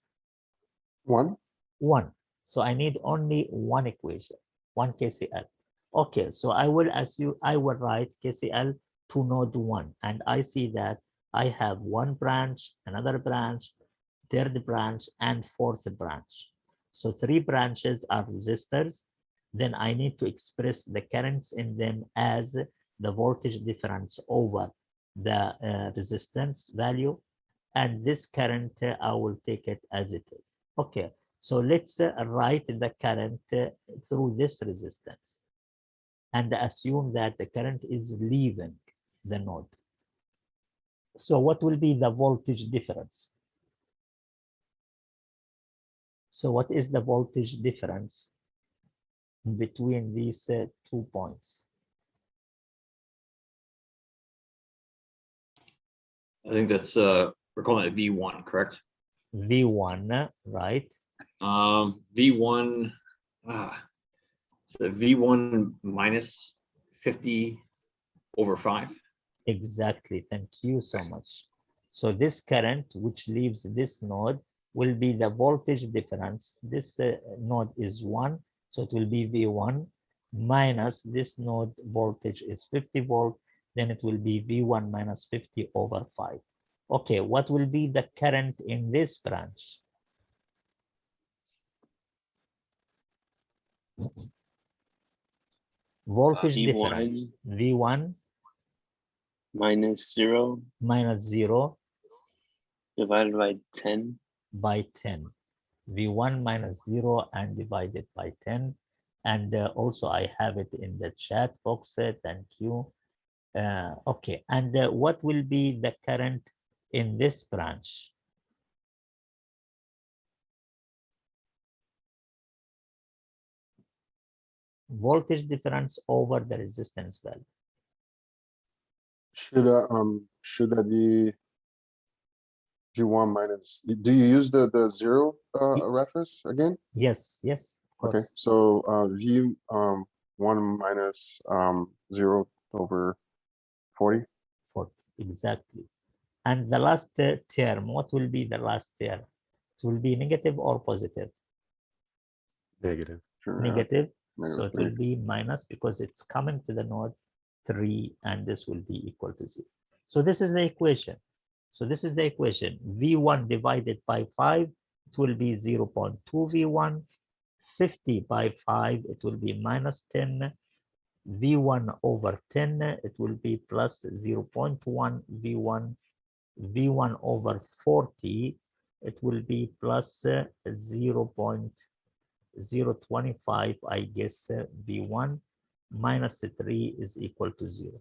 1. 1. So I need only one equation, one KCL. Okay, so I will write KCL to node 1, and I see that I have one branch, another branch, third branch, and fourth branch. So 3 branches are resistors. Then I need to express the currents in them as the voltage difference over the resistance value. And this current, I will take it as it is. Okay, so let's write the current through this resistance and assume that the current is leaving the node. So what will be the voltage difference? So what is the voltage difference between these 2 points? I think that's we're calling it V1, correct? V1, right? V1, so V1 minus 50 over 5. Exactly. Thank you so much. So this current, which leaves this node, will be the voltage difference. This node is 1, so it will be V1 minus this node voltage is 50 volt, then it will be V1 minus 50 over 5. Okay, what will be the current in this branch? Voltage V1. difference, V1 minus 0 minus 0 divided by 10. by 10. V1 minus 0 and divided by 10. And also I have it in the chat box. Thank you. Okay, and what will be the current in this branch? Voltage difference over the resistance value. Should that be V1 minus, do you use the zero reference again? Yes, yes, of Okay, course. so V1 minus 0 over 40. 40, exactly. And the last term, what will be the last term? It will be negative or positive? Negative. Sure, yeah, Negative. negative So it 3. will be minus because it's coming to the node 3 and this will be equal to 0. So this is the equation. So this is the equation. V1 divided by 5, it will be 0.2 V1. 50 by 5, it will be minus 10. V1 over 10, it will be plus 0.1 V1. V1 over 40, it will be plus 0.025, I guess, V1 minus 3 is equal to 0.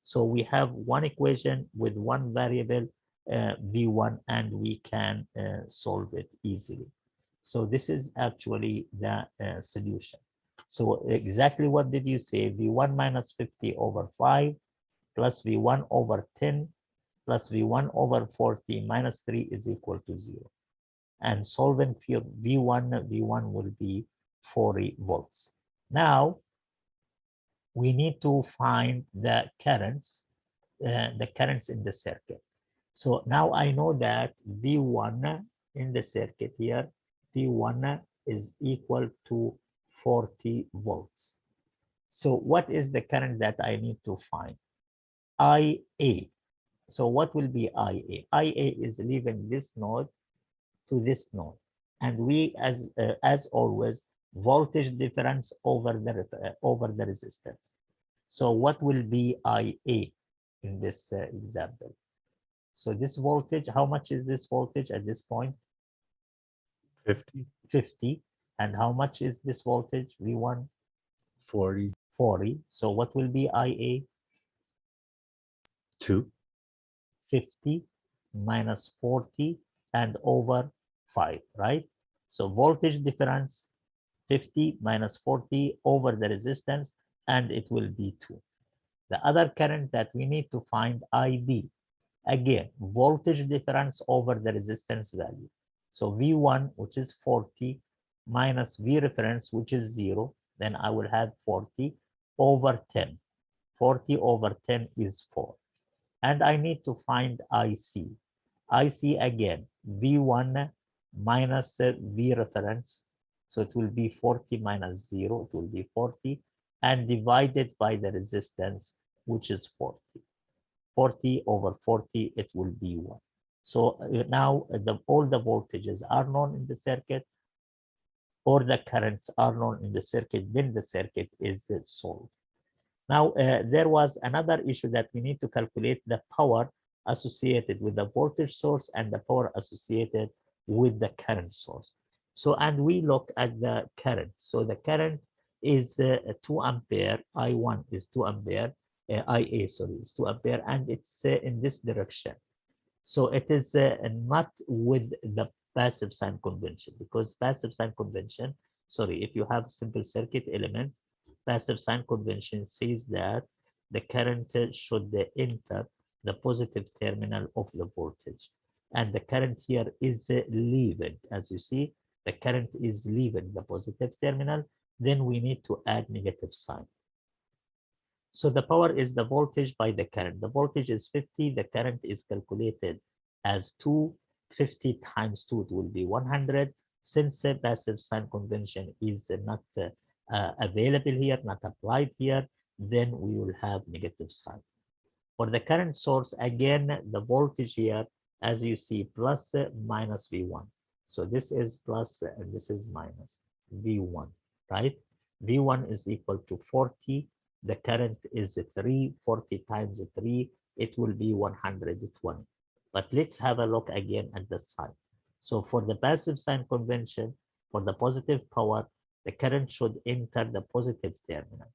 So we have one equation with one variable, V1, and we can solve it easily. So this is actually the solution. So exactly what did you say? V1 minus 50 over 5 plus V1 over 10 plus V1 over 40 minus 3 is equal to 0. And solving for V1 will be 40 volts. Now, we need to find the currents in the circuit. So now I know that V1 in the circuit here, V1 is equal to 40 volts. So what is the current that I need to find? IA. So what will be IA? IA is leaving this node to this node. And we, as always, voltage difference over the resistance. So what will be IA in this example? So this voltage, how much is this voltage at this point? 50, 50. And how much is this voltage? V1? 40, 40. So what will be IA? 2. 50 minus 40 and over 5, right? So voltage difference 50 minus 40 over the resistance, and it will be 2. The other current that we need to find, IB, again, voltage difference over the resistance value. So V1, which is 40, minus V reference, which is 0, then I will have 40 over 10. 40 over 10 is 4. And I need to find IC. IC again, V1 minus V reference. So it will be 40 minus 0, it will be 40, and divided by the resistance, which is 40. 40 over 40, it will be 1. So now all the voltages are known in the circuit, or the currents are known in the circuit, then the circuit is solved. Now, there was another issue that we need to calculate the power associated with the voltage source and the power associated with the current source. So, and we look at the current. So the current is 2 ampere, I1 is 2 ampere, IA, sorry, is 2 ampere, and it's in this direction. So it is not with the passive sign convention, because passive sign convention, sorry, if you have simple circuit element, passive sign convention says that the current should enter the positive terminal of the voltage. And the current here is leaving. As you see, the current is leaving the positive terminal. Then we need to add negative sign. So the power is the voltage by the current. The voltage is 50. The current is calculated as 2. 50 times 2, it will be 100. Since passive sign convention is not available here, not applied here, then we will have negative sign. For the current source, again, the voltage here, as you see, plus minus V1. So this is plus and this is minus V1, right? V1 is equal to 40. The current is 3. 40 times 3 it will be 120. But let's have a look again at the sign. So for the passive sign convention, for the positive power, the current should enter the positive terminal.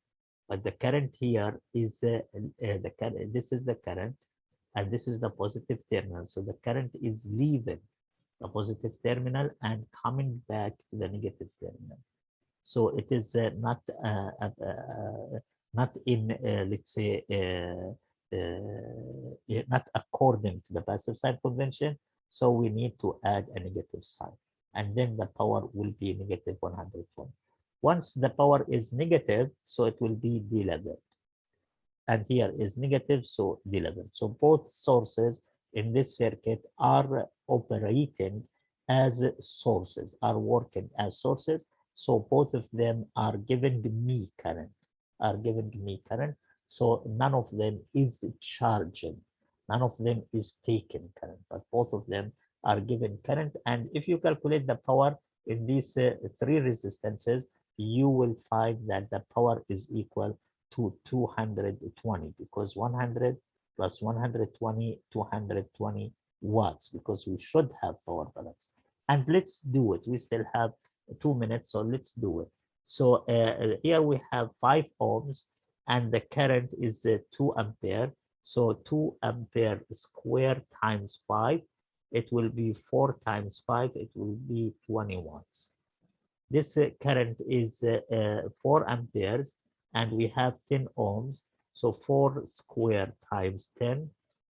But the current here is the current. This is the current, and this is the positive terminal. So the current is leaving the positive terminal and coming back to the negative terminal. So it is not in let's say not according to the passive sign convention. So we need to add a negative sign, and then the power will be negative 120. Once the power is negative, so it will be delevered. And here is negative, so delevered. So both sources in this circuit are operating as sources, are working as sources. So both of them are giving me current, So none of them is charging, none of them is taking current, but both of them are given current. And if you calculate the power in these three resistances, you will find that the power is equal to 220, because 100 plus 120, 220 watts, because we should have power balance. And let's do it. We still have 2 minutes, so let's do it. So here we have 5 ohms, and the current is 2 ampere. So 2 ampere square times 5, it will be 4 times 5, it will be 20 watts. This current is 4 amperes, and we have 10 ohms. So 4 square times 10,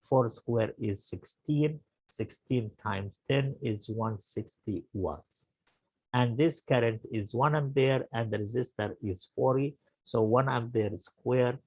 4 square is 16, 16 times 10 is 160 watts. And this current is 1 ampere, and the resistor is 40. So 1 ampere square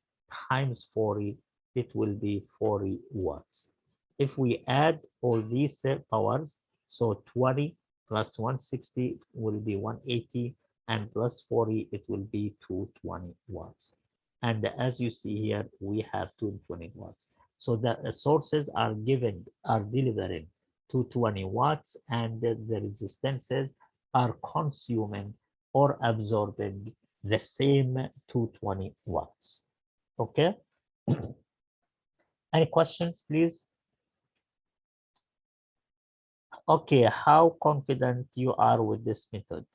times 40, it will be 40 watts. If we add all these powers, so 20 plus 160 will be 180, and plus 40, it will be 220 watts. And as you see here, we have 220 watts. So the sources are delivering 220 watts, and the resistances are consuming or absorbing the same 220 watts. Okay. Any questions, please? Okay, how confident you are with this method?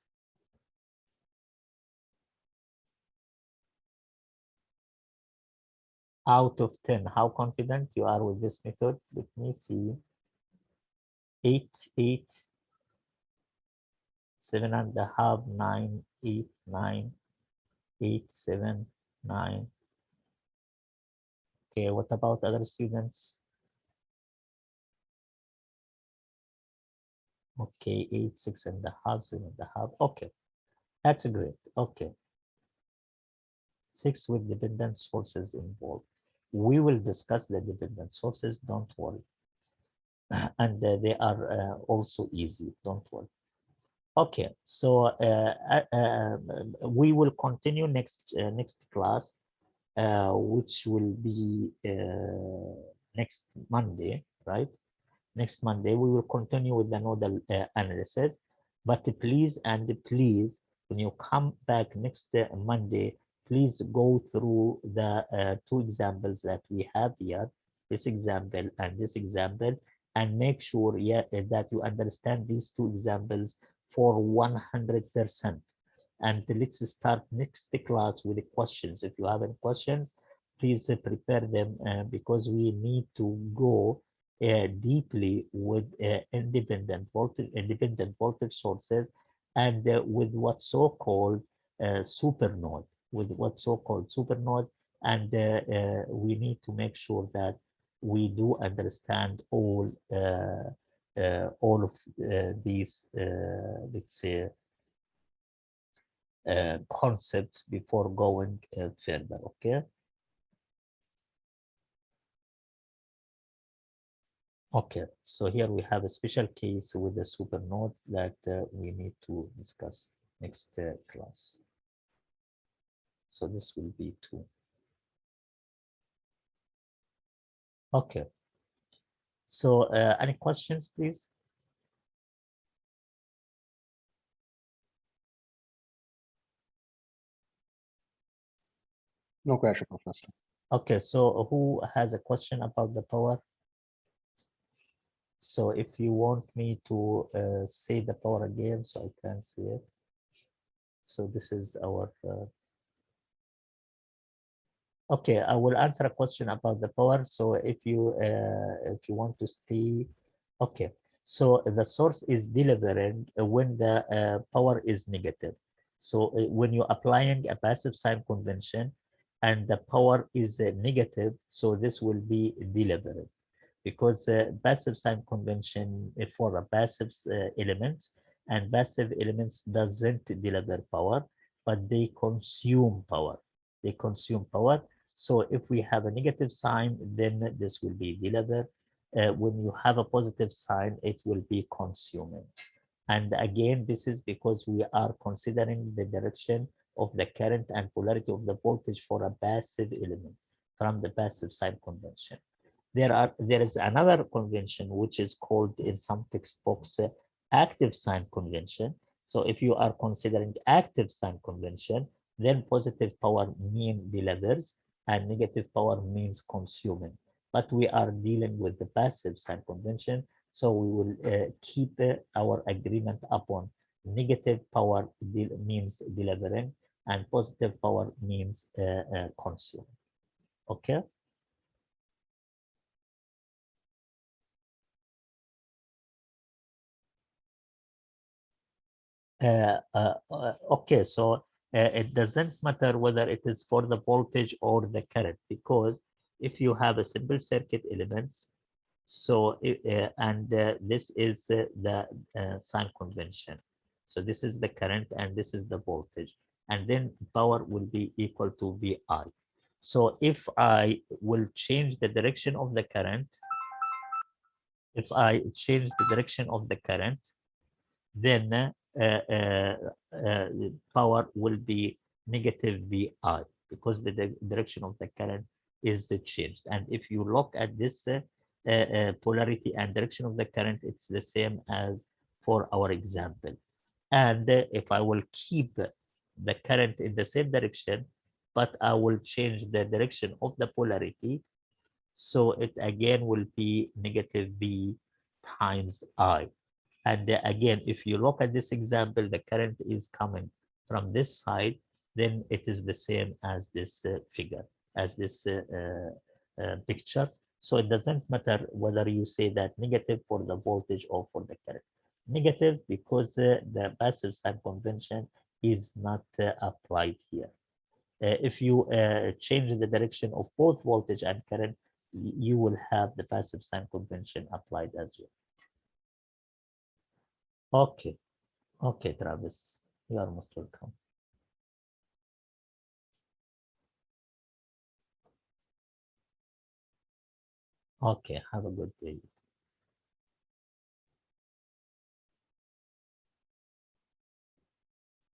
Out of 10, how confident you are with this method? Let me see. 8, 8, 7.5, 9, 8, 9, 8, 7, 9. Okay, what about other students? Okay, 8, 6.5, 7.5. Okay, that's great. Okay. 6 with dependent sources involved. We will discuss the dependent sources, don't worry. And they are also easy, don't worry. Okay, so we will continue next class, which will be next Monday, right? Next Monday, we will continue with the nodal analysis. But please, when you come back next Monday, please go through the 2 examples that we have here, this example and this example, and make sure that you understand these 2 examples for 100%. And let's start next class with the questions. If you have any questions, please prepare them, because we need to go deeply with independent voltage sources, and with what's so-called supernode, and we need to make sure that we do understand all of these let's say concepts before going further. Okay. Okay, so here we have a special case with the supernode that we need to discuss next class. So this will be 2. Okay. So any questions, please? No question, Professor. Okay, so who has a question about the power? So if you want me to say the power again, so I can see it. So this is our. Okay, I will answer a question about the power. So if you want to stay, okay. So the source is delivering when the power is negative. So when you're applying a passive sign convention and the power is negative, so this will be delivering, because passive sign convention for a passive elements, and passive elements doesn't deliver power, but they consume power. They consume power. So if we have a negative sign, then this will be delivered. When you have a positive sign, it will be consuming. And again, this is because we are considering the direction of the current and polarity of the voltage for a passive element from the passive sign convention. There is another convention which is called in some textbooks active sign convention. So if you are considering active sign convention, then positive power mean delivers and negative power means consuming. But we are dealing with the passive sign convention, so we will keep our agreement upon negative power means delivering and positive power means consuming. Okay. Okay, so it doesn't matter whether it is for the voltage or the current, because if you have a simple circuit elements, so this is the sign convention. So this is the current and this is the voltage, and then power will be equal to VI. So if I will change the direction of the current, if I change the direction of the current, then power will be negative VI, because the direction of the current is changed. And if you look at this polarity and direction of the current, it's the same as for our example. And if I will keep the current in the same direction, but I will change the direction of the polarity, so it again will be negative V times I. And again, if you look at this example, the current is coming from this side, then it is the same as this figure, as this picture. So it doesn't matter whether you say that negative for the voltage or for the current. Negative because the passive sign convention is not applied here. If you change the direction of both voltage and current, you will have the passive sign convention applied as well. Okay, okay, Travis, you are most welcome. Okay, have a good day.